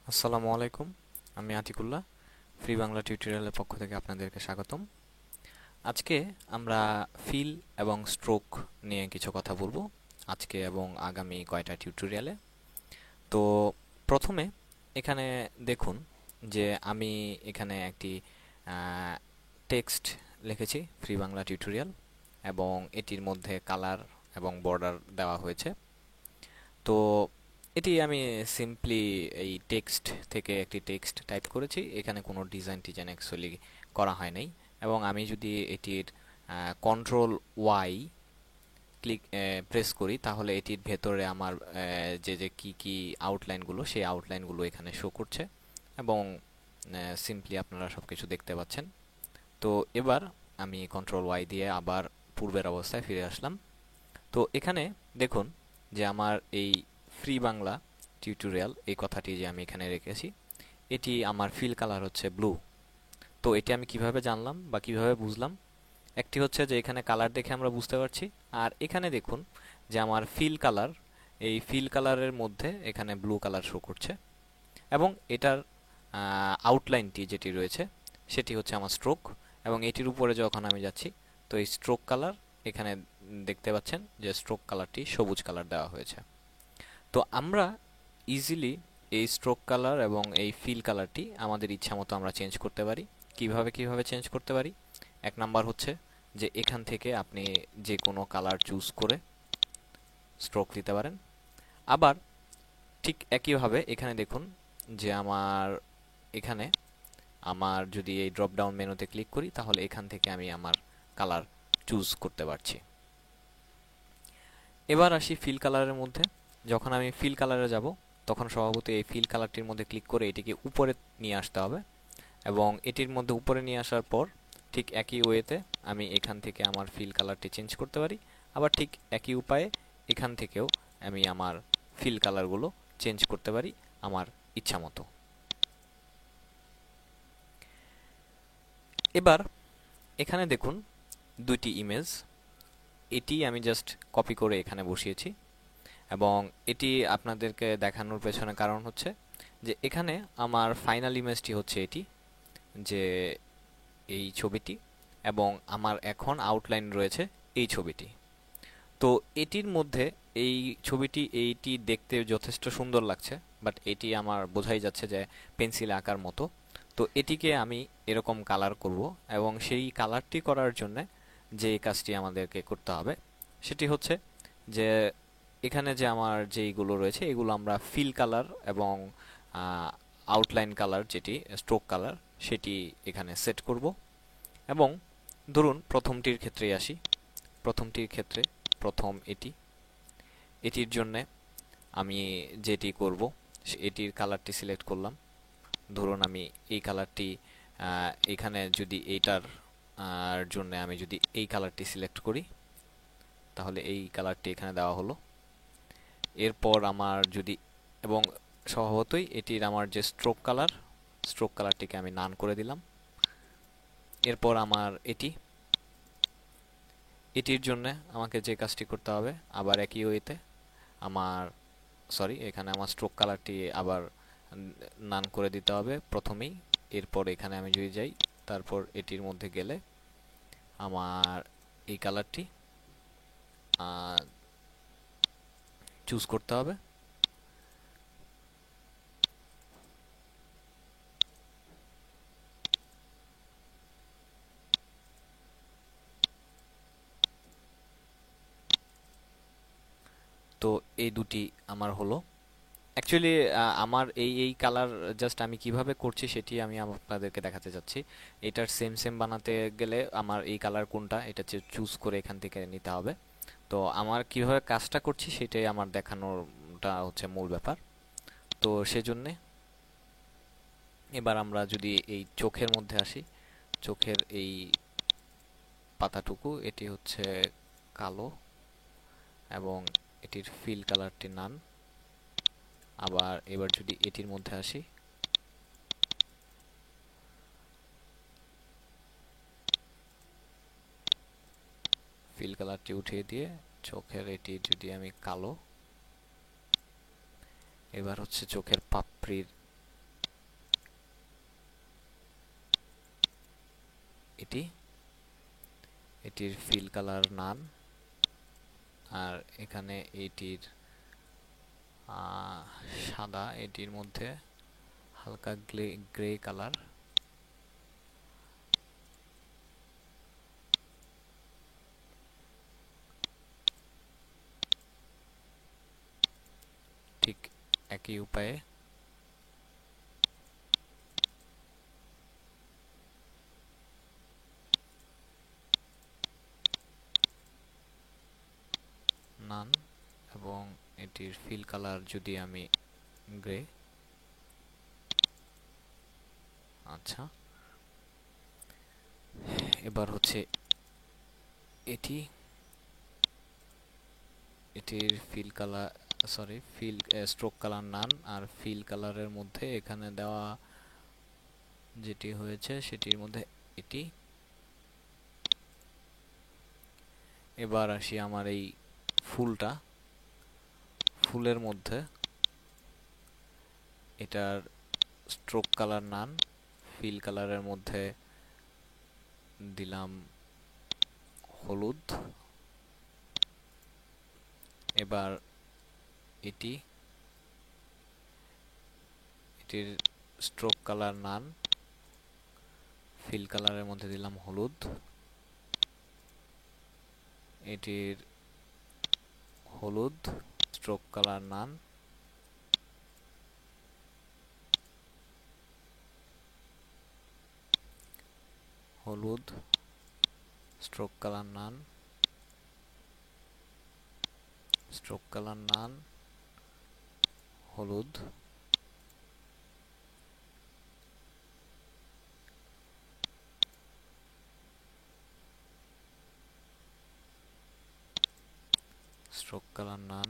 আসসালামু আলাইকুম। আমি আতিকুল্লাহ, ফ্রি বাংলা টিউটোরিয়ালের পক্ষ থেকে আপনাদেরকে স্বাগতম। আজকে আমরা ফিল এবং স্ট্রোক নিয়ে কিছু কথা বলবো, আজকে এবং আগামী কয়টা টিউটোরিয়ালে। তো প্রথমে এখানে দেখুন যে আমি এখানে একটি টেক্সট লিখেছি, ফ্রি বাংলা টিউটোরিয়াল, এবং এটির মধ্যে কালার এবং বর্ডার দেওয়া হয়েছে। তো এটি আমি সিম্পলি এই টেক্সট থেকে একটি টেক্সট টাইপ করেছি, এখানে কোনো ডিজাইন টিজাইন অ্যাকচুয়ালি করা হয় নাই। এবং আমি যদি এটির কন্ট্রোল ওয়াই ক্লিক প্রেস করি, তাহলে এটির ভেতরে আমার যে যে কি কি আউটলাইনগুলো, সেই আউটলাইনগুলো এখানে শো করছে এবং সিম্পলি আপনারা সব কিছু দেখতে পাচ্ছেন। তো এবার আমি কন্ট্রোল ওয়াই দিয়ে আবার পূর্বের অবস্থায় ফিরে আসলাম। তো এখানে দেখুন যে আমার এই ফ্রি বাংলা টিউটোরিয়াল এই কথাটি যে আমি এখানে রেখেছি, এটি আমার ফিল কালার হচ্ছে ব্লু। তো এটি আমি কিভাবে জানলাম বা কিভাবে বুঝলাম? একটি হচ্ছে যে এখানে কালার দেখে আমরা বুঝতে পারছি, আর এখানে দেখুন যে আমার ফিল কালার, এই ফিল কালারের মধ্যে এখানে ব্লু কালার শো করছে এবং এটার আউটলাইনটি যেটি রয়েছে সেটি হচ্ছে আমার স্ট্রোক। এবং এটির উপরে যখন আমি যাচ্ছি, তো এই স্ট্রোক কালার এখানে দেখতে পাচ্ছেন যে স্ট্রোক কালারটি সবুজ কালার দেওয়া হয়েছে। তো আমরা ইজিলি এই স্ট্রোক কালার এবং এই ফিল কালারটি আমাদের ইচ্ছা মতো আমরা চেঞ্জ করতে পারি। কিভাবে চেঞ্জ করতে পারি? এক নাম্বার হচ্ছে যে এখান থেকে আপনি যে কোনো কালার চুজ করে স্ট্রোক দিতে পারেন। আবার ঠিক একইভাবে এখানে দেখুন যে এখানে আমার যদি এই ড্রপ ডাউন মেনুতে ক্লিক করি, তাহলে এখান থেকে আমি আমার কালার চুজ করতে পারছি। এবার আসি ফিল কালারের মধ্যে। যখন আমি ফিল কালারে যাব, তখন স্বভাবতই এই ফিল কালারটির মধ্যে ক্লিক করে এটিকে উপরে নিয়ে আসতে হবে, এবং এটির মধ্যে উপরে নিয়ে আসার পর ঠিক একই ওয়েতে আমি এখান থেকে আমার ফিল কালারটি চেঞ্জ করতে পারি। আবার ঠিক একই উপায়ে এখান থেকেও আমি আমার ফিল কালারগুলো চেঞ্জ করতে পারি আমার ইচ্ছা মতো। এবার এখানে দেখুন দুইটি ইমেজ, এটি আমি জাস্ট কপি করে এখানে বসিয়েছি, এবং এটি আপনাদেরকে দেখানোর পেছনে কারণ হচ্ছে যে এখানে আমার ফাইনাল ইমেজটি হচ্ছে এটি, যে এই ছবিটি, এবং আমার এখন আউটলাইন রয়েছে এই ছবিটি। তো এটির মধ্যে এই ছবিটি, এইটি দেখতে যথেষ্ট সুন্দর লাগছে, বাট এটি আমার বোঝাই যাচ্ছে যে পেন্সিল আঁকার মতো। তো এটিকে আমি এরকম কালার করব, এবং সেই কালারটি করার জন্য যে কাজটি আমাদেরকে করতে হবে সেটি হচ্ছে যে এখানে যে আমার যেইগুলো রয়েছে এগুলো আমরা ফিল কালার এবং আউটলাইন কালার, যেটি স্ট্রোক কালার, সেটি এখানে সেট করব। এবং ধরুন প্রথমটির ক্ষেত্রে আসি। প্রথমটির ক্ষেত্রে প্রথম এটির জন্য আমি যেটি করব, এটির কালারটি সিলেক্ট করলাম। ধরুন আমি এই কালারটি এখানে যদি এইটার জন্য আমি যদি এই কালারটি সিলেক্ট করি, তাহলে এই কালারটি এখানে দেওয়া হলো। এরপর আমার যদি, এবং স্বভাবতই এটির আমার যে স্ট্রোক কালারটিকে আমি নান করে দিলাম। এরপর আমার এটির জন্য আমাকে যে কাজটি করতে হবে, আবার একই ওয়েতে আমার, সরি, এখানে আমার স্ট্রোক কালারটি আবার নান করে দিতে হবে প্রথমেই। এরপর এখানে আমি যদি যাই, তারপর এটির মধ্যে গেলে আমার এই কালারটি চুজ করতে হবে। তো এই দুটি আমার হলো। অ্যাকচুয়ালি আমার এই কালার জাস্ট আমি কিভাবে করছি সেটি আমি আপনাদেরকে দেখাতে চাচ্ছি। এটার সেম সেম বানাতে গেলে আমার এই কালার কোনটা এটা চুজ করে এখান থেকে নিতে হবে। তো আমার কিভাবে কাজটা করছি সেটাই আমার দেখানোটা হচ্ছে মূল ব্যাপার। তো সেজন্যে এবার আমরা যদি এই চোখের মধ্যে আসি, চোখের এই পাতাটুকু, এটি হচ্ছে কালো এবং এটির ফিল কালারটি নান। আবার এবার যদি এটির মধ্যে আসি, ফিল কালারটি উঠিয়ে দিয়ে চোখের এটি যদি আমি কালো, এবার হচ্ছে চোখের পাপড়ির এটির ফিল কালার নান, আর এখানে এটির সাদা, এটির মধ্যে হালকা গ্রে কালার, ঠিক একই উপায়ে নান, এবং এটির ফিল কালার যদি আমি গ্রে। আচ্ছা, এবার হচ্ছে এটির ফিল কালার, স্ট্রোক কালার নান, আর ফিল কালারের মধ্যে এখানে দেওয়া যেটি হয়েছে সেটির মধ্যে এটি। এবার আসি আমার এই ফুলের মধ্যে এটার স্ট্রোক কালার নান, ফিল কালারের মধ্যে দিলাম হলুদ। এবার এটির স্ট্রোক কালার নান, ফিল কালারের মধ্যে দিলাম হলুদ। এটির হলুদ, স্ট্রোক কালার নান, হলুদ, স্ট্রোক কালার নান, স্ট্রোক কালার নান, হলুদ। স্ট্রোক কালার নান,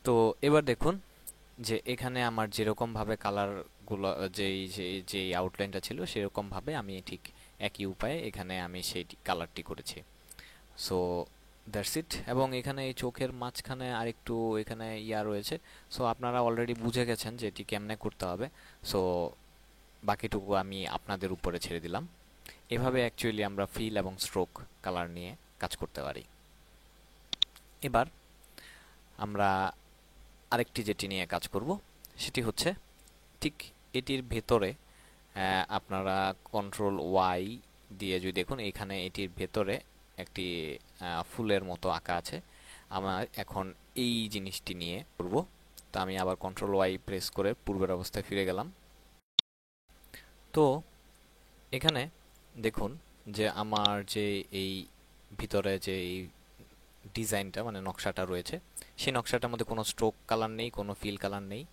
তো এবার দেখুন যে এখানে আমার যেরকম ভাবে কালারগুলো, যেই আউটলাইনটা ছিল সেরকম ভাবে আমি ঠিক একই উপায়ে এখানে আমি সেই কালারটি করেছি। So that's it. এবং এখানে এই চোখের মাঝখানে আরেকটু এখানে রয়েছে। সো আপনারা অলরেডি বুঝে গেছেন যে এটি কেমনে করতে হবে। সো বাকিটুকু আমি আপনাদের উপরে ছেড়ে দিলাম। এভাবে অ্যাকচুয়ালি আমরা ফিল এবং স্ট্রোক কালার নিয়ে কাজ করতে পারি। এবার আমরা আরেকটি যেটি নিয়ে কাজ করব সেটি হচ্ছে ঠিক এটির ভেতরে আপনারা কন্ট্রোল ওয়াই দিয়ে যদি দেখুন, এখানে এটির ভেতরে একটি ফুলের মতো আঁকা আছে। আমার এখন এই জিনিসটি নিয়ে করব। তো আমি আবার কন্ট্রোল ওয়াই প্রেস করে পূর্বের অবস্থায় ফিরে গেলাম। তো এখানে দেখুন যে আমার যে এই ভিতরে যে এই ডিজাইনটা মানে নকশাটা রয়েছে, সেই নকশাটার মধ্যে কোনো স্ট্রোক কালার নেই, কোনো ফিল কালার নেই।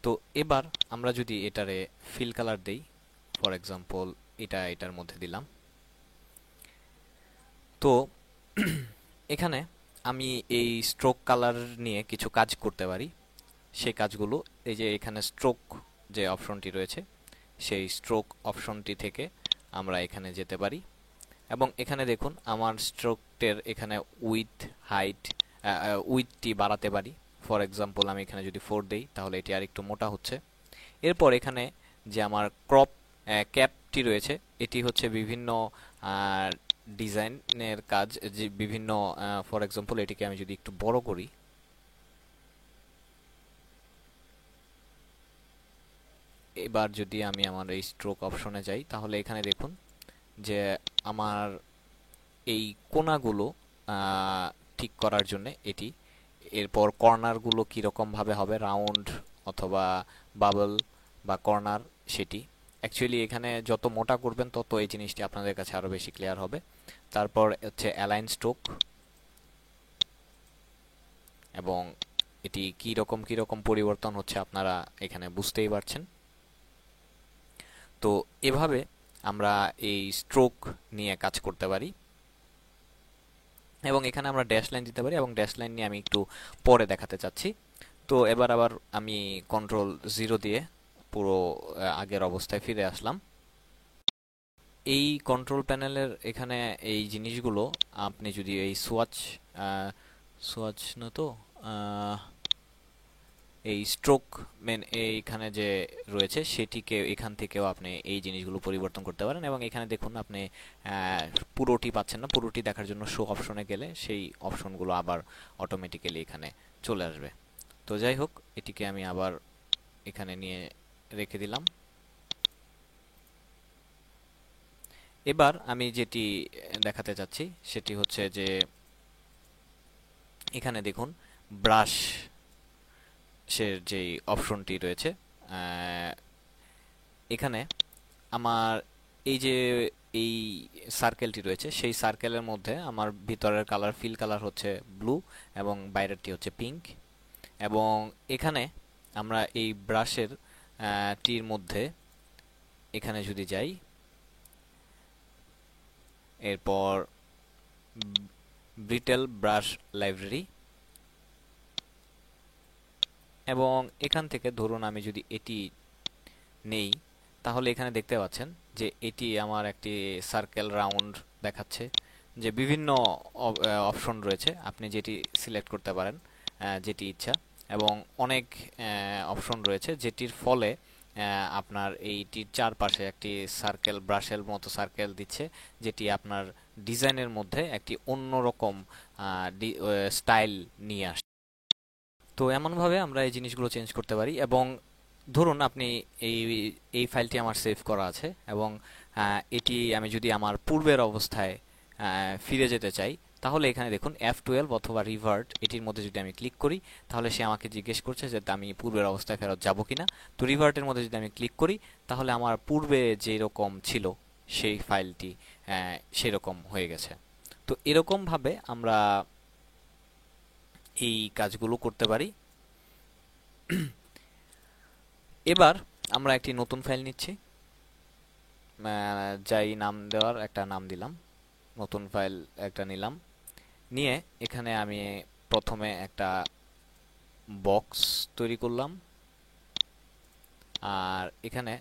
তো এবার আমরা যদি এটারে ফিল কালার দেই, ফর এক্সাম্পল এটার মধ্যে দিলাম, তো এখানে আমি এই স্ট্রোক কালার নিয়ে কিছু কাজ করতে পারি। সেই কাজগুলো এই যে এখানে স্ট্রোক যে অপশনটি রয়েছে, সেই স্ট্রোক অপশনটি থেকে আমরা এখানে যেতে পারি এবং এখানে দেখুন আমার স্ট্রোকের এখানে উইথটি বাড়াতে পারি। ফর এক্সাম্পল আমি এখানে যদি 4 দেই তাহলে এটি আরেকটু মোটা হচ্ছে। এরপর এখানে যে আমার ক্রপ ক্যাপটি রয়েছে, এটি হচ্ছে বিভিন্ন ডিজাইনের কাজ, যে বিভিন্ন ফর এক্সাম্পল এটিকে আমি যদি একটু বড় করি, এবার যদি আমি আমার এই স্ট্রোক অপশনে যাই তাহলে এখানে দেখুন যে আমার এই কোণাগুলো ঠিক করার জন্য এটি, এরপর কর্নারগুলো কীরকম ভাবে হবে, রাউন্ড অথবা বাবল বা কর্নার, সেটি অ্যাকচুয়ালি এখানে যত মোটা করবেন তত এই জিনিসটি আপনাদের কাছে আরও বেশি ক্লিয়ার হবে। তারপর হচ্ছে অ্যালাইন স্ট্রোক, এবং এটি কীরকম পরিবর্তন হচ্ছে আপনারা এখানে বুঝতেই পারছেন। তো এভাবে আমরা এই স্ট্রোক নিয়ে কাজ করতে পারি এবং এখানে আমরা ড্যাশ লাইন দিতে পারি, এবং ড্যাশ লাইন নিয়ে আমি একটু পরে দেখাতে চাচ্ছি। তো এবার আবার আমি কন্ট্রোল 0 দিয়ে পুরো আগের অবস্থায় ফিরে আসলাম। এই কন্ট্রোল প্যানেলের এখানে এই জিনিসগুলো আপনি যদি এই সোয়াচ সোয়াচ না তো এই স্ট্রোক মেন এইখানে যে রয়েছে সেটিকে এখান থেকেও আপনি এই জিনিসগুলো পরিবর্তন করতে পারেন। এবং এখানে দেখুন আপনি পুরোটি পাচ্ছেন না, পুরোটি দেখার জন্য শো অপশনে গেলে সেই অপশনগুলো আবার অটোমেটিক্যালি এখানে চলে আসবে। তো যাই হোক, এটিকে আমি আবার এখানে নিয়ে রেখে দিলাম। এবার আমি যেটি দেখাতে চাচ্ছি সেটি হচ্ছে যে এখানে দেখুন ব্রাশ সের যে অপশনটি রয়েছে, এখানে আমার এই যে এই সার্কেলটি রয়েছে সেই সার্কেলের মধ্যে আমার ভিতরের কালার ফিল কালার হচ্ছে ব্লু এবং বাইরেরটি হচ্ছে পিঙ্ক। এবং এখানে আমরা এই ব্রাশের টির মধ্যে এখানে যদি যাই, এরপর ব্রিটেল ব্রাশ লাইব্রেরি, এবং এখান থেকে ধরুন আমি যদি এটি নেই, তাহলে এখানে দেখতে পাচ্ছেন যে এটি আমার একটি সার্কেল রাউন্ড দেখাচ্ছে, যে বিভিন্ন অপশন রয়েছে, আপনি যেটি সিলেক্ট করতে পারেন যেটি ইচ্ছা। এবং অনেক অপশন রয়েছে যেটির ফলে আপনার এইটির চারপাশে একটি সার্কেল ব্রাশের মতো সার্কেল দিচ্ছে, যেটি আপনার ডিজাইনের মধ্যে একটি অন্যরকম স্টাইল নিয়ে আসে। তো এমনভাবে আমরা এই জিনিসগুলো চেঞ্জ করতে পারি। এবং ধরুন আপনি এই এই ফাইলটি আমার সেভ করা আছে এবং এটি আমি যদি আমার পূর্বের অবস্থায় ফিরে যেতে চাই, তাহলে এখানে দেখুন F12 অথবা রিভার্ট, এটির মধ্যে যদি আমি ক্লিক করি তাহলে সে আমাকে জিজ্ঞেস করছে যে আমি পূর্বের অবস্থায় ফেরত যাব কিনা। তো রিভার্টের মধ্যে যদি আমি ক্লিক করি তাহলে আমার পূর্বে যেরকম ছিল সেই ফাইলটি সেরকম হয়ে গেছে। তো এরকমভাবে আমরা এই কাজগুলো করতে পারি। এবার আমরা একটি নতুন ফাইল নিচ্ছি, যাই নাম দেওয়ার একটা নাম দিলাম, নতুন ফাইল একটা নিলাম। নিয়ে এখানে আমি প্রথমে একটা বক্স তৈরি করলাম, আর এখানে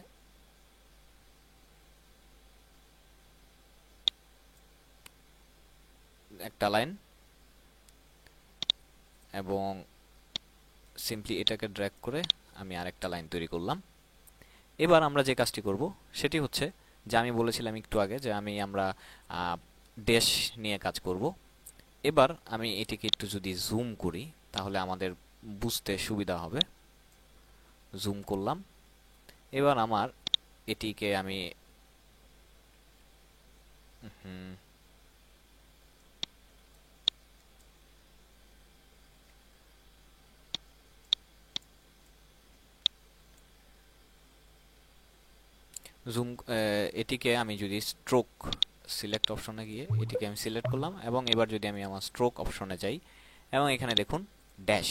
একটা লাইন, এবং সিম্পলি এটাকে ড্র্যাগ করে আমি আরেকটা লাইন তৈরি করলাম। এবার আমরা যে কাজটি করব সেটি হচ্ছে যে আমি বলেছিলাম একটু আগে যে আমরা ড্যাশ নিয়ে কাজ করব। এবার আমি এটিকে একটু যদি জুম করি তাহলে আমাদের বুঝতে সুবিধা হবে। জুম করলাম। এবার আমার এটিকে আমি জুম এটিকে আমি যদি স্ট্রোক সিলেক্ট অপশনে গিয়ে এটিকে আমি সিলেক্ট করলাম, এবং এবার যদি আমি আমার স্ট্রোক অপশনে যাই এবং এখানে দেখুন ড্যাশ,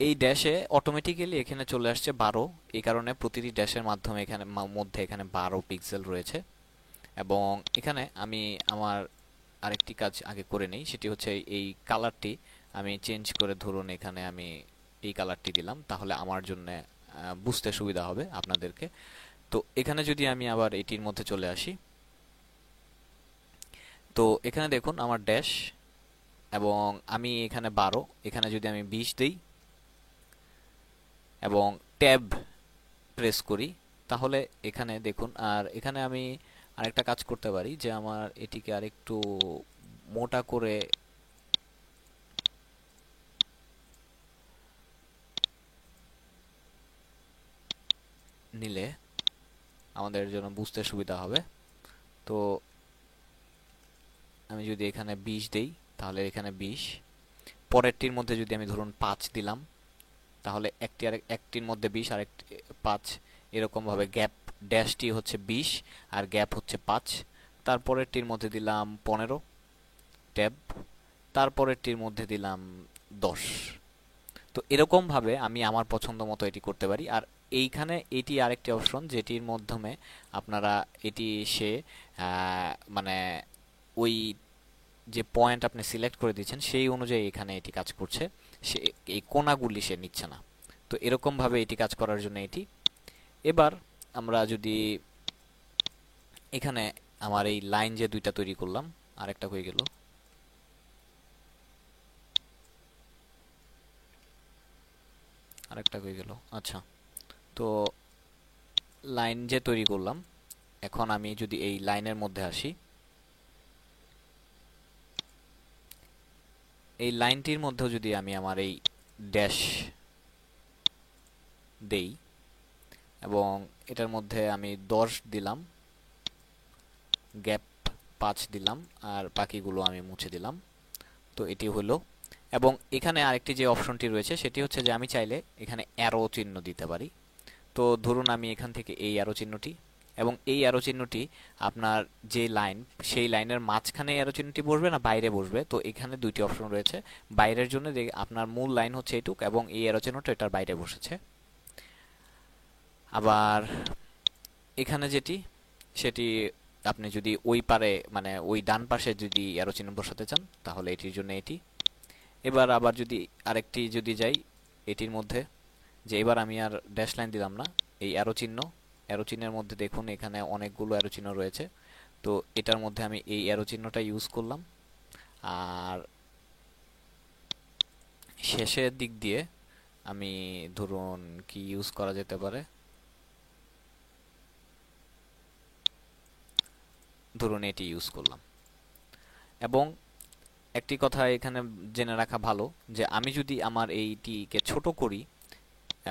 এই ড্যাশে অটোমেটিক্যালি এখানে চলে আসছে 12। এই কারণে প্রতিটি ড্যাশের মাধ্যমে এখানে মধ্যে এখানে 12 পিক্সেল রয়েছে। এবং এখানে আমি আমার আরেকটি কাজ আগে করে নেই, সেটি হচ্ছে এই কালারটি আমি চেঞ্জ করে ধরুন এখানে আমি এই কালারটি দিলাম, তাহলে আমার জন্য বুঝতে সুবিধা হবে আপনাদেরকে। তো এখানে যদি আমি আবার এটির মধ্যে চলে আসি, তো এখানে দেখুন আমার ড্যাশ, এবং আমি এখানে 12, এখানে যদি আমি 20 দেই এবং ট্যাব প্রেস করি তাহলে এখানে দেখুন। আর এখানে আমি আরেকটা কাজ করতে পারি যে আমার এটিকে আরেকটু মোটা করে নিলে আমাদের জন্য বুঝতে সুবিধা হবে। তো আমি যদি এখানে 20 দেই তাহলে এখানে 20, পরেরটির মধ্যে যদি আমি ধরুন 5 দিলাম তাহলে একটির মধ্যে 20 আর 5, এরকম ভাবে গ্যাপ, ড্যাশটি হচ্ছে 20 আর গ্যাপ হচ্ছে 5। তারপরেরটির মধ্যে দিলাম 15 ট্যাব, তারপরেরটির মধ্যে দিলাম 10। তো এরকম ভাবে আমি আমার পছন্দ মতো এটি করতে পারি। আর এইখানে এটি আরেকটি অপশন যেটির মাধ্যমে আপনারা এটি সে মানে ওই যে পয়েন্ট আপনি সিলেক্ট করে দিয়েছেন সেই অনুযায়ী এখানে এটি কাজ করছে, সে এই কোণাগুলি সে নিচ্ছে না। তো এরকম ভাবে এটি কাজ করার জন্য এটি। এবার আমরা যদি এখানে আমার এই লাইন যে দুইটা তৈরি করলাম, আরেকটা হয়ে গেল, আরেকটা হয়ে গেল। আচ্ছা, তো লাইন যে তৈরি করলাম, এখন আমি যদি এই লাইনের মধ্যে আসি, এই লাইনটির মধ্যেও যদি আমি আমার এই ড্যাশ দেই এবং এটার মধ্যে আমি 10 দিলাম, গ্যাপ 5 দিলাম, আর বাকিগুলো আমি মুছে দিলাম। তো এটি হলো। এবং এখানে আরেকটি যে অপশনটি রয়েছে সেটি হচ্ছে যে আমি চাইলে এখানে অ্যারো চিহ্ন দিতে পারি। তো ধরুন আমি এখান থেকে এই অ্যারো চিহ্নটি, এবং এই অ্যারো চিহ্নটি আপনার যে লাইন, সেই লাইনের মাঝখানে অ্যারো চিহ্নটি বসবে না বাইরে বসবে, তো এখানে দুইটি অপশন রয়েছে। বাইরের জন্য যে আপনার মূল লাইন হচ্ছে এইটুক, এবং এই অ্যারো চিহ্নটা এটার বাইরে বসেছে। আবার এখানে যেটি, সেটি আপনি যদি ওই পারে মানে ওই ডান পাশে যদি অ্যারো চিহ্ন বসাতে চান তাহলে এটির জন্য এটি। এবার আবার যদি আরেকটি যদি যাই এটির মধ্যে, যে এবার আমি আর ড্যাশ লাইন দিলাম না, এই অ্যারো চিহ্ন, অ্যারো চিহ্নের মধ্যে দেখুন এখানে অনেকগুলো অ্যারো চিহ্ন রয়েছে। তো এটার মধ্যে আমি এই অ্যারো চিহ্নটা ইউজ করলাম। আর শেষের দিক দিয়ে আমি ধরুন কি ইউজ করা যেতে পারে, ধরুন এটি ইউজ করলাম। এবং একটি কথা এখানে জেনে রাখা ভালো, যে আমি যদি আমার এইটিকে ছোট করি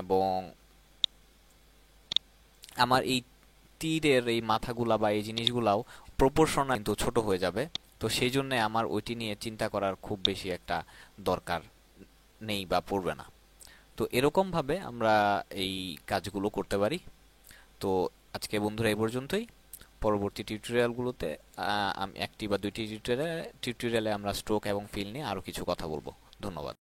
এবং আমার এই তীরের এই মাথাগুলা বা এই জিনিসগুলাও প্রপোর্শনাল কিন্তু ছোট হয়ে যাবে। তো সেই জন্য আমার ওইটি নিয়ে চিন্তা করার খুব বেশি একটা দরকার নেই বা পড়বে না। তো এরকম ভাবে আমরা এই কাজগুলো করতে পারি। তো আজকে বন্ধুরা এই পর্যন্তই। পরবর্তী টিউটোরিয়ালগুলোতে আমি একটি বা দুইটি টিউটোরিয়ালে আমরা স্ট্রোক এবং ফিল নিয়ে আরো কিছু কথা বলবো। ধন্যবাদ।